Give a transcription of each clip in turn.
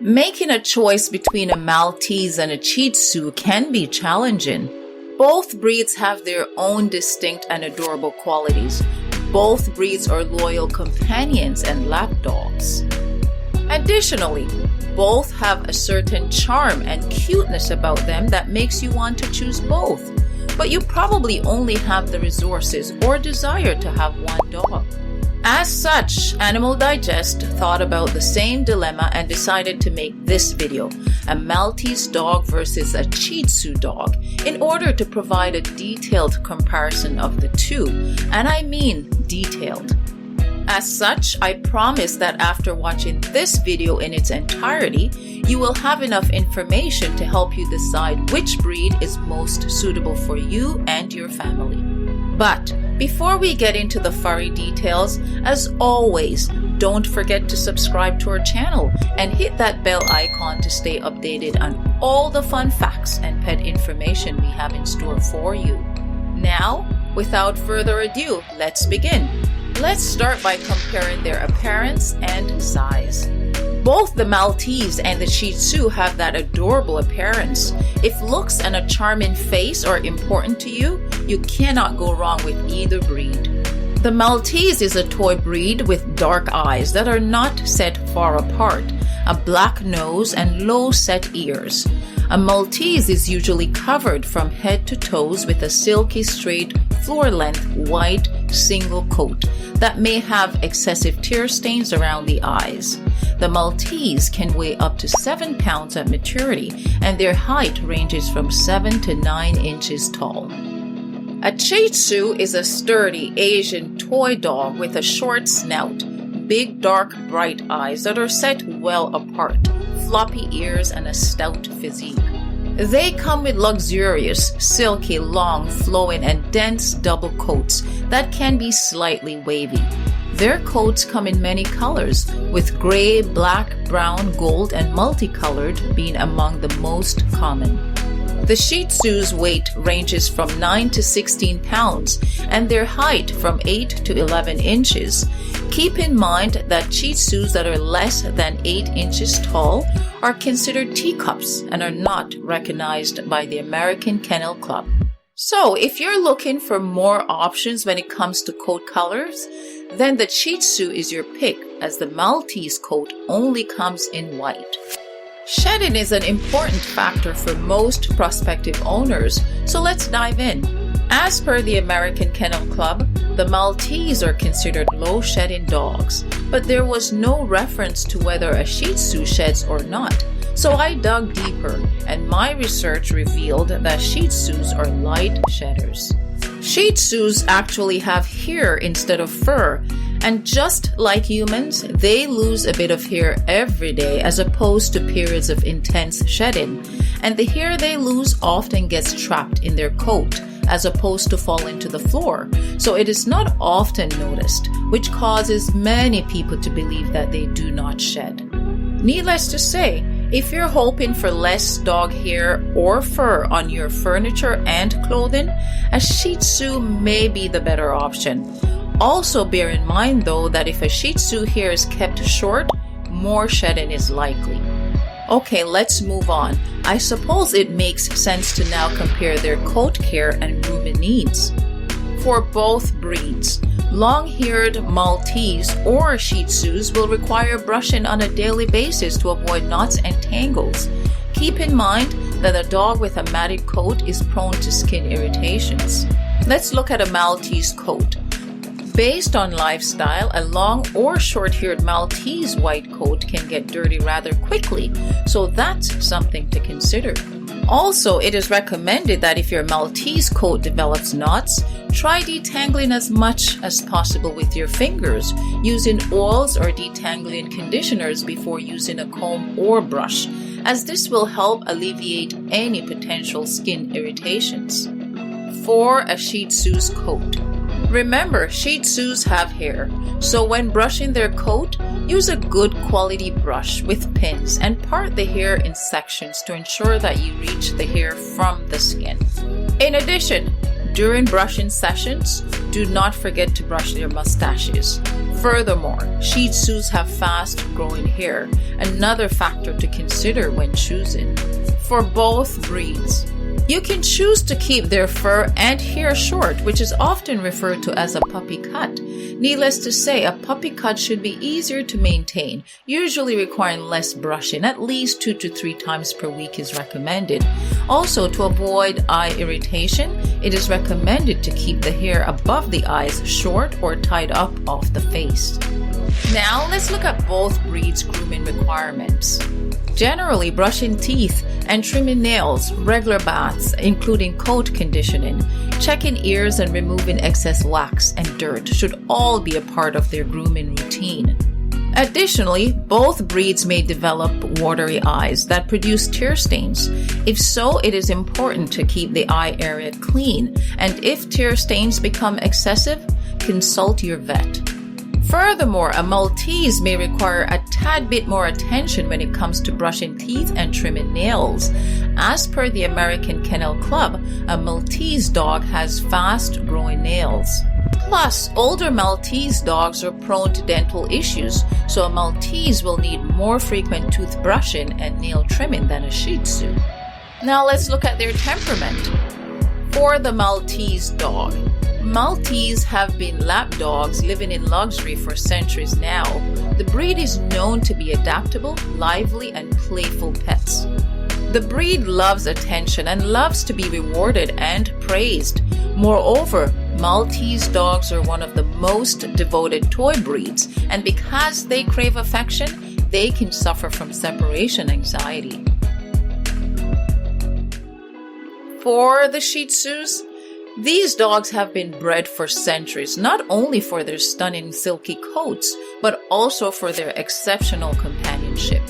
Making a choice between a Maltese and a Shih Tzu can be challenging. Both breeds have their own distinct and adorable qualities. Both breeds are loyal companions and lap dogs. Additionally, both have a certain charm and cuteness about them that makes you want to choose both. But you probably only have the resources or desire to have one dog. As such, Animal Digest thought about the same dilemma and decided to make this video, a Maltese dog versus a Shih Tzu dog, in order to provide a detailed comparison of the two, and I mean detailed. As such, I promise that after watching this video in its entirety, you will have enough information to help you decide which breed is most suitable for you and your family. But before we get into the furry details, as always, don't forget to subscribe to our channel and hit that bell icon to stay updated on all the fun facts and pet information we have in store for you. Now, without further ado, let's begin. Let's start by comparing their appearance and size. Both the Maltese and the Shih Tzu have that adorable appearance. If looks and a charming face are important to you, you cannot go wrong with either breed. The Maltese is a toy breed with dark eyes that are not set far apart, a black nose and low-set ears. A Maltese is usually covered from head to toes with a silky straight floor-length white single coat that may have excessive tear stains around the eyes. The Maltese can weigh up to 7 pounds at maturity, and their height ranges from 7 to 9 inches tall. A Shih Tzu is a sturdy Asian toy dog with a short snout, big dark bright eyes that are set well apart, floppy ears, and a stout physique. They come with luxurious, silky, long, flowing, and dense double coats that can be slightly wavy. Their coats come in many colors, with gray, black, brown, gold, and multicolored being among the most common. The Shih Tzu's weight ranges from 9 to 16 pounds and their height from 8 to 11 inches. Keep in mind that Shih Tzus that are less than 8 inches tall are considered teacups and are not recognized by the American Kennel Club. So, if you're looking for more options when it comes to coat colors, then the Shih Tzu is your pick, as the Maltese coat only comes in white. Shedding is an important factor for most prospective owners, so let's dive in. As per the American Kennel Club, the Maltese are considered low-shedding dogs, but there was no reference to whether a Shih Tzu sheds or not. So I dug deeper, and my research revealed that Shih Tzus are light shedders. Shih Tzus actually have hair instead of fur, and just like humans, they lose a bit of hair every day as opposed to periods of intense shedding, and the hair they lose often gets trapped in their coat as opposed to falling to the floor, so it is not often noticed, which causes many people to believe that they do not shed. Needless to say, if you're hoping for less dog hair or fur on your furniture and clothing, a Shih Tzu may be the better option. Also bear in mind though that if a Shih Tzu hair is kept short, more shedding is likely. Okay, let's move on. I suppose it makes sense to now compare their coat care and grooming needs. For both breeds, long-haired Maltese or Shih Tzus will require brushing on a daily basis to avoid knots and tangles. Keep in mind that a dog with a matted coat is prone to skin irritations. Let's look at a Maltese coat. Based on lifestyle, a long or short-haired Maltese white coat can get dirty rather quickly, so that's something to consider. Also, it is recommended that if your Maltese coat develops knots, try detangling as much as possible with your fingers, using oils or detangling conditioners before using a comb or brush, as this will help alleviate any potential skin irritations. For a Shih Tzu's coat. Remember, Shih Tzus have hair, so when brushing their coat, use a good quality brush with pins and part the hair in sections to ensure that you reach the hair from the skin. In addition, during brushing sessions, do not forget to brush their mustaches. Furthermore, Shih Tzus have fast-growing hair, another factor to consider when choosing. For both breeds, you can choose to keep their fur and hair short, which is often referred to as a puppy cut. Needless to say, a puppy cut should be easier to maintain, usually requiring less brushing. At least 2 to 3 times per week is recommended. Also, to avoid eye irritation, it is recommended to keep the hair above the eyes short or tied up off the face. Now, let's look at both breeds' grooming requirements. Generally, brushing teeth and trimming nails, regular baths, including coat conditioning, checking ears and removing excess wax and dirt should all be a part of their grooming routine. Additionally, both breeds may develop watery eyes that produce tear stains. If so, it is important to keep the eye area clean, and if tear stains become excessive, consult your vet. Furthermore, a Maltese may require a tad bit more attention when it comes to brushing teeth and trimming nails. As per the American Kennel Club, a Maltese dog has fast-growing nails. Plus, older Maltese dogs are prone to dental issues, so a Maltese will need more frequent tooth brushing and nail trimming than a Shih Tzu. Now let's look at their temperament. For the Maltese dog, Maltese have been lap dogs living in luxury for centuries now. The breed is known to be adaptable, lively, and playful pets. The breed loves attention and loves to be rewarded and praised. Moreover, Maltese dogs are one of the most devoted toy breeds, and because they crave affection, they can suffer from separation anxiety. For the Shih Tzus, these dogs have been bred for centuries, not only for their stunning silky coats, but also for their exceptional companionship.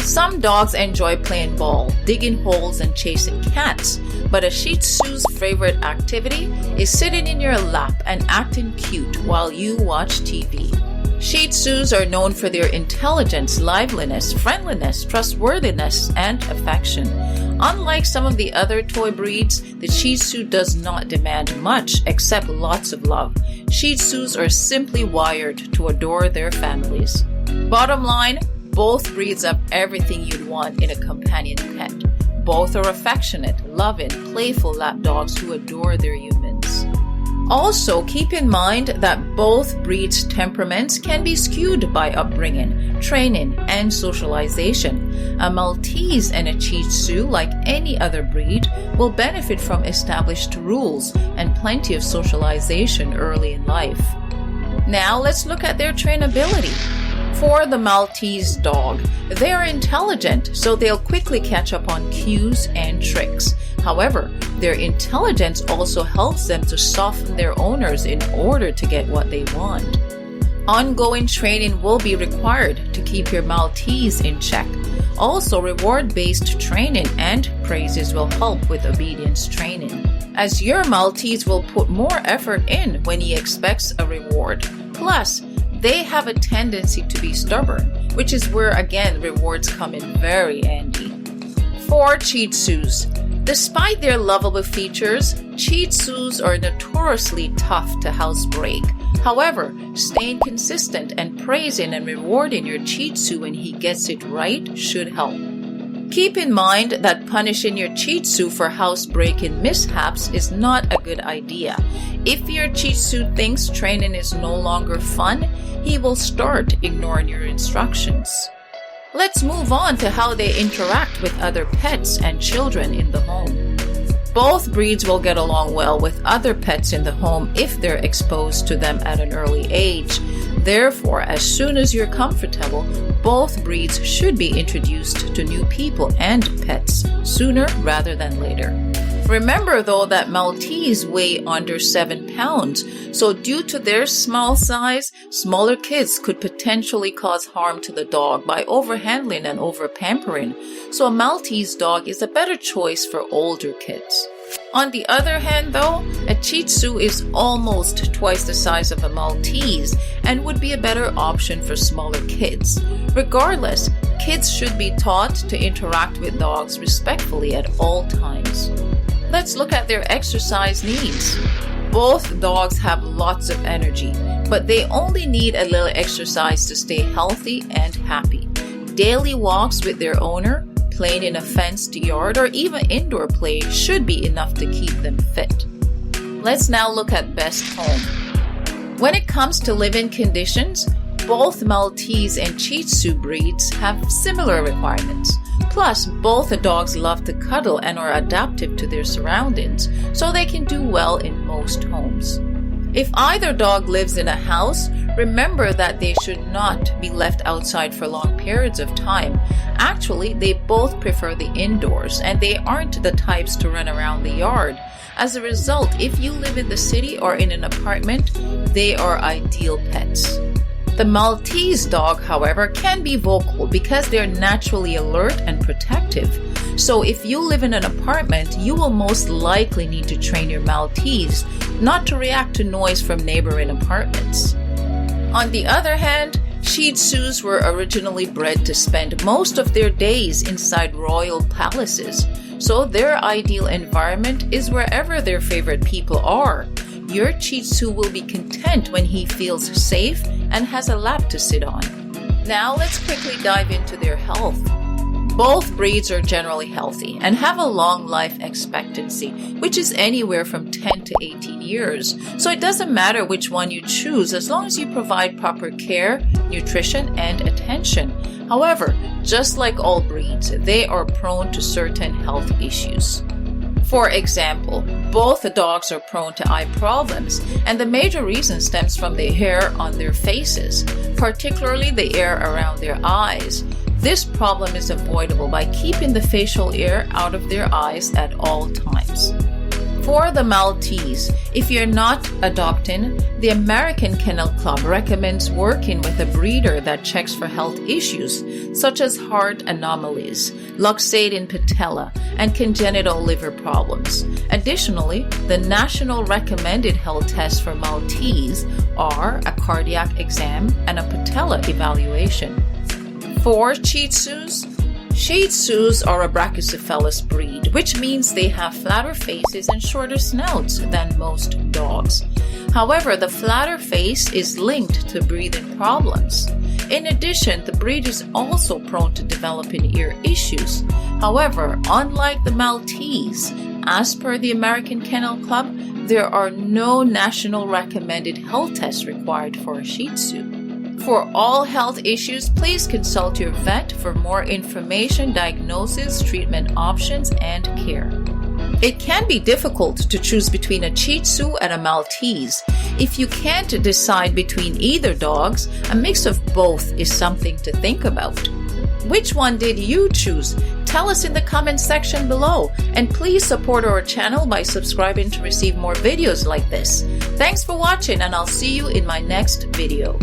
Some dogs enjoy playing ball, digging holes, and chasing cats, but a Shih Tzu's favorite activity is sitting in your lap and acting cute while you watch TV. Shih Tzus are known for their intelligence, liveliness, friendliness, trustworthiness, and affection. Unlike some of the other toy breeds, the Shih Tzu does not demand much except lots of love. Shih Tzus are simply wired to adore their families. Bottom line, both breeds have everything you'd want in a companion pet. Both are affectionate, loving, playful lap dogs who adore their humans. Also, keep in mind that both breeds' temperaments can be skewed by upbringing, training, and socialization. A Maltese and a Shih Tzu, like any other breed, will benefit from established rules and plenty of socialization early in life. Now, let's look at their trainability. For the Maltese dog, they are intelligent, so they'll quickly catch up on cues and tricks. However, their intelligence also helps them to soften their owners in order to get what they want. Ongoing training will be required to keep your Maltese in check. Also, reward-based training and praises will help with obedience training, as your Maltese will put more effort in when he expects a reward. Plus, they have a tendency to be stubborn, which is where, again, rewards come in very handy. For Shih Tzus, despite their lovable features, Shih Tzus are notoriously tough to housebreak. However, staying consistent and praising and rewarding your Shih Tzu when he gets it right should help. Keep in mind that punishing your Shih Tzu for housebreaking mishaps is not a good idea. If your Shih Tzu thinks training is no longer fun, he will start ignoring your instructions. Let's move on to how they interact with other pets and children in the home. Both breeds will get along well with other pets in the home if they're exposed to them at an early age. Therefore, as soon as you're comfortable, both breeds should be introduced to new people and pets sooner rather than later. Remember, though, that Maltese weigh under 7 pounds, so due to their small size, smaller kids could potentially cause harm to the dog by overhandling and overpampering, so a Maltese dog is a better choice for older kids. On the other hand, though, a Shih Tzu is almost twice the size of a Maltese and would be a better option for smaller kids. Regardless, kids should be taught to interact with dogs respectfully at all times. Let's look at their exercise needs. Both dogs have lots of energy, but they only need a little exercise to stay healthy and happy. Daily walks with their owner, playing in a fenced yard, or even indoor play should be enough to keep them fit. Let's now look at best home. When it comes to live-in conditions, both Maltese and Shih Tzu breeds have similar requirements. Plus, both the dogs love to cuddle and are adaptive to their surroundings, so they can do well in most homes. If either dog lives in a house, remember that they should not be left outside for long periods of time. Actually, they both prefer the indoors, and they aren't the types to run around the yard. As a result, if you live in the city or in an apartment, they are ideal pets. The Maltese dog, however, can be vocal because they're naturally alert and protective. So if you live in an apartment, you will most likely need to train your Maltese not to react to noise from neighboring apartments. On the other hand, Shih Tzus were originally bred to spend most of their days inside royal palaces, so their ideal environment is wherever their favorite people are. Your Shih Tzu will be content when he feels safe and has a lap to sit on. Now let's quickly dive into their health. Both breeds are generally healthy and have a long life expectancy, which is anywhere from 10 to 18 years. So it doesn't matter which one you choose as long as you provide proper care, nutrition, and attention. However, just like all breeds, they are prone to certain health issues. For example, both the dogs are prone to eye problems, and the major reason stems from the hair on their faces, particularly the hair around their eyes. This problem is avoidable by keeping the facial hair out of their eyes at all times. For the Maltese, if you're not adopting, the American Kennel Club recommends working with a breeder that checks for health issues such as heart anomalies, luxating patella, and congenital liver problems. Additionally, the national recommended health tests for Maltese are a cardiac exam and a patella evaluation. For Shih Tzus, Shih Tzus are a brachycephalous breed, which means they have flatter faces and shorter snouts than most dogs. However, the flatter face is linked to breathing problems. In addition, the breed is also prone to developing ear issues. However, unlike the Maltese, as per the American Kennel Club, there are no national recommended health tests required for a Shih Tzu. For all health issues, please consult your vet for more information, diagnosis, treatment options, and care. It can be difficult to choose between a Shih Tzu and a Maltese. If you can't decide between either dogs, a mix of both is something to think about. Which one did you choose? Tell us in the comment section below, and please support our channel by subscribing to receive more videos like this. Thanks for watching, and I'll see you in my next video.